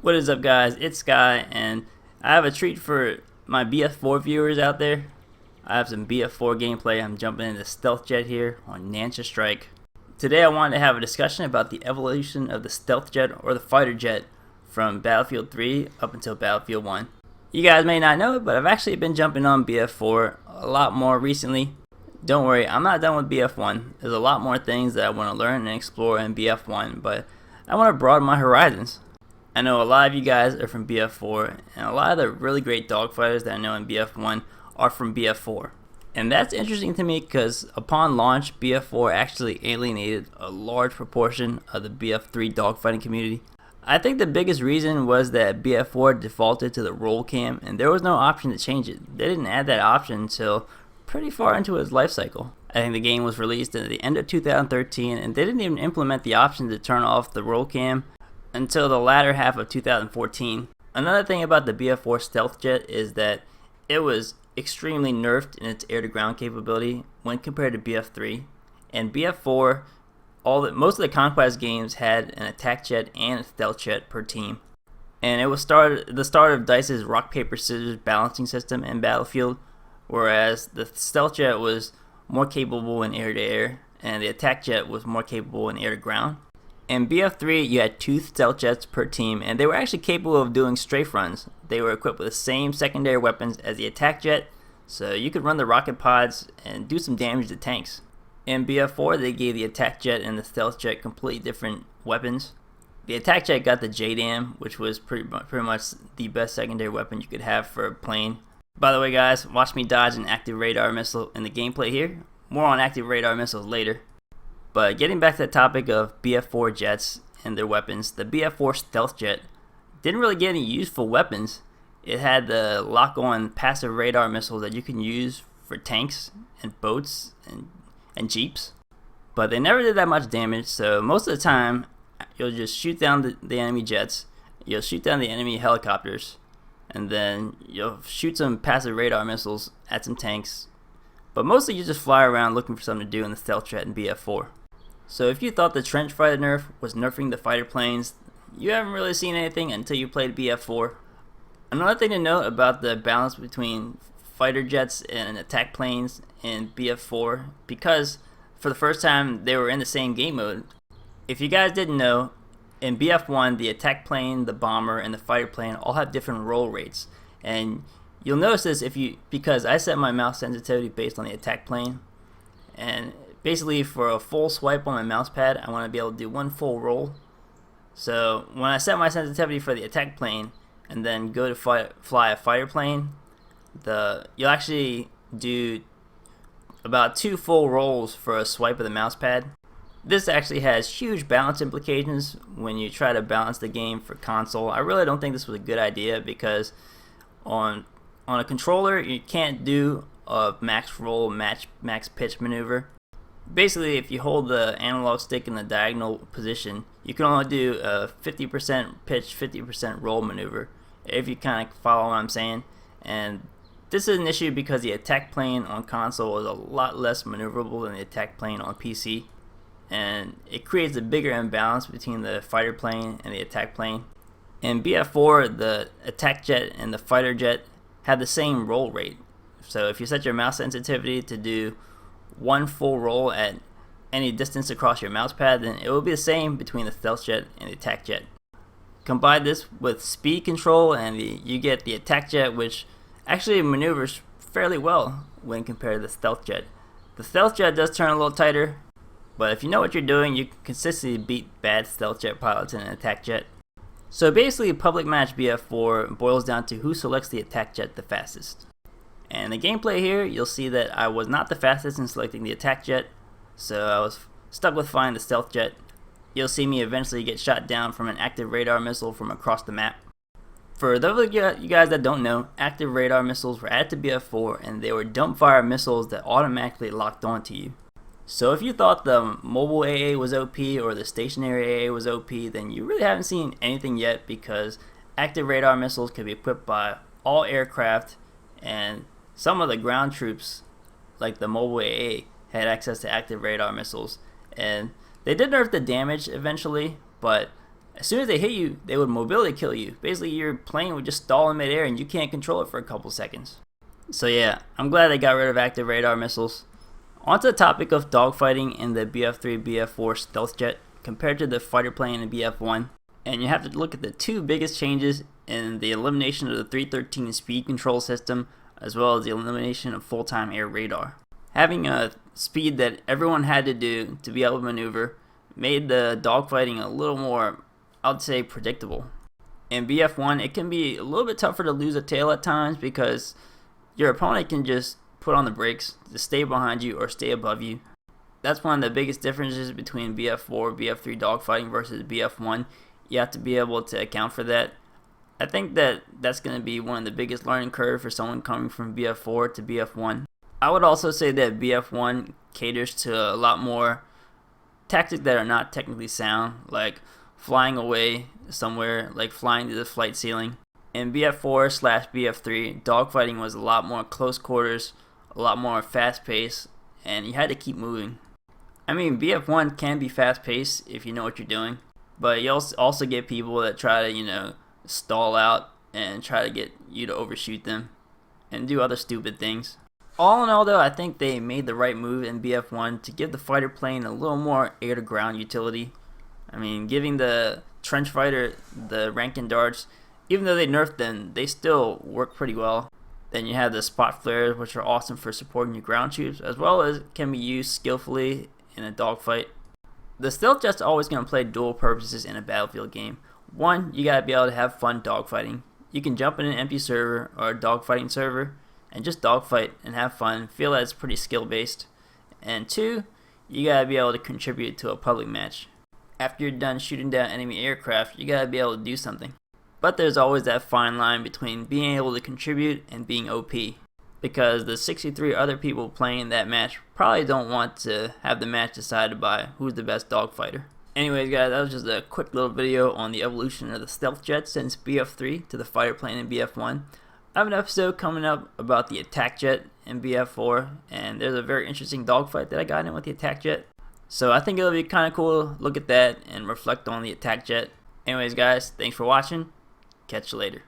What is up, guys? It's Sky, and I have a treat for my BF4 viewers out there. I have some BF4 gameplay. I'm jumping into Stealth Jet here on Nancha Strike. Today I wanted to have a discussion about the evolution of the Stealth Jet or the fighter jet from Battlefield 3 up until Battlefield 1. You guys may not know it, but I've actually been jumping on BF4 a lot more recently. Don't worry, I'm not done with BF1. There's a lot more things that I want to learn and explore in BF1, but I want to broaden my horizons. I know a lot of you guys are from BF4, and a lot of the really great dogfighters that I know in BF1 are from BF4. And that's interesting to me because upon launch, BF4 actually alienated a large proportion of the BF3 dogfighting community. I think the biggest reason was that BF4 defaulted to the roll cam, and there was no option to change it. They didn't add that option until pretty far into its life cycle. I think the game was released at the end of 2013, and they didn't even implement the option to turn off the roll cam until the latter half of 2014. Another thing about the BF4 Stealth Jet is that it was extremely nerfed in its air-to-ground capability when compared to BF3. And BF4, most of the Conquest games had an attack jet and a stealth jet per team. And it was the start of DICE's rock paper scissors balancing system in Battlefield, whereas the stealth jet was more capable in air-to-air and the attack jet was more capable in air-to-ground. In BF3, you had 2 stealth jets per team, and they were actually capable of doing strafe runs. They were equipped with the same secondary weapons as the attack jet, so you could run the rocket pods and do some damage to tanks. In BF4, they gave the attack jet and the stealth jet completely different weapons. The attack jet got the JDAM, which was pretty much the best secondary weapon you could have for a plane. By the way, guys, watch me dodge an active radar missile in the gameplay here. More on active radar missiles later. But getting back to the topic of BF4 jets and their weapons, the BF4 Stealth Jet didn't really get any useful weapons. It had the lock-on passive radar missile that you can use for tanks and boats and jeeps. But they never did that much damage, so most of the time you'll just shoot down the enemy jets, you'll shoot down the enemy helicopters, and then you'll shoot some passive radar missiles at some tanks. But mostly you just fly around looking for something to do in the Stealth Jet in BF4. So if you thought the trench fighter nerf was nerfing the fighter planes, you haven't really seen anything until you played BF4. Another thing to note about the balance between fighter jets and attack planes in BF4, because for the first time they were in the same game mode. If you guys didn't know, in BF1 the attack plane, the bomber, and the fighter plane all have different roll rates. And you'll notice this because I set my mouse sensitivity based on the attack plane, and basically for a full swipe on my mouse pad I want to be able to do one full roll. So when I set my sensitivity for the attack plane and then go to fly a fighter plane, you'll actually do about 2 full rolls for a swipe of the mouse pad. This actually has huge balance implications when you try to balance the game for console. I really don't think this was a good idea because on a controller you can't do a max roll, max pitch maneuver. Basically, if you hold the analog stick in the diagonal position, you can only do a 50% pitch, 50% roll maneuver, if you kind of follow what I'm saying. And this is an issue because the attack plane on console is a lot less maneuverable than the attack plane on PC. And it creates a bigger imbalance between the fighter plane and the attack plane. In BF4, the attack jet and the fighter jet have the same roll rate. So if you set your mouse sensitivity to do 1 full roll at any distance across your mouse pad, then it will be the same between the stealth jet and the attack jet. Combine this with speed control and you get the attack jet, which actually maneuvers fairly well when compared to the stealth jet. The stealth jet does turn a little tighter, but if you know what you're doing, you can consistently beat bad stealth jet pilots in an attack jet. So basically, public match BF4 boils down to who selects the attack jet the fastest. And the gameplay here, you'll see that I was not the fastest in selecting the attack jet, so I was stuck with flying the stealth jet. You'll see me eventually get shot down from an active radar missile from across the map. For those of you guys that don't know, active radar missiles were added to BF4 and they were dumbfire missiles that automatically locked onto you. So if you thought the mobile AA was OP or the stationary AA was OP, then you really haven't seen anything yet, because active radar missiles can be equipped by all aircraft, and some of the ground troops, like the mobile AA, had access to active radar missiles. And they did nerf the damage eventually, but As soon as they hit you, they would mobility kill you. Basically, your plane would just stall in midair and you can't control it for a couple seconds. So yeah, I'm glad they got rid of active radar missiles. Onto the topic of dogfighting in the BF3 BF4 Stealth Jet compared to the fighter plane in BF1. And you have to look at the two biggest changes in the elimination of the 313 speed control system, as well as the elimination of full-time air radar. Having a speed that everyone had to do to be able to maneuver made the dogfighting a little more, I would say, predictable. In BF1, it can be a little bit tougher to lose a tail at times because your opponent can just put on the brakes to stay behind you or stay above you. That's one of the biggest differences between BF4, BF3 dogfighting versus BF1. You have to be able to account for that. I think that that's going to be one of the biggest learning curve for someone coming from BF4 to BF1. I would also say that BF1 caters to a lot more tactics that are not technically sound, like flying away somewhere, like flying to the flight ceiling. In BF4/BF3, dogfighting was a lot more close quarters, a lot more fast paced, and you had to keep moving. I mean, BF1 can be fast paced if you know what you're doing, but you also get people that try to, stall out and try to get you to overshoot them and do other stupid things. All in all though, I think they made the right move in BF1 to give the fighter plane a little more air-to-ground utility. I mean, giving the trench fighter the Rankin darts, even though they nerfed them, they still work pretty well. Then you have the spot flares, which are awesome for supporting your ground troops, as well as can be used skillfully in a dogfight. The stealth jet's always going to play dual purposes in a battlefield game. One, you gotta be able to have fun dogfighting. You can jump in an empty server or a dogfighting server and just dogfight and have fun, feel that it's pretty skill based. And two, you gotta be able to contribute to a public match. After you're done shooting down enemy aircraft, you gotta be able to do something. But there's always that fine line between being able to contribute and being OP, because the 63 other people playing that match probably don't want to have the match decided by who's the best dogfighter. Anyways guys, that was just a quick little video on the evolution of the stealth jet since BF3 to the fighter plane in BF1. I have an episode coming up about the attack jet in BF4, and there's a very interesting dogfight that I got in with the attack jet. So I think it'll be kind of cool to look at that and reflect on the attack jet. Anyways guys, thanks for watching. Catch you later.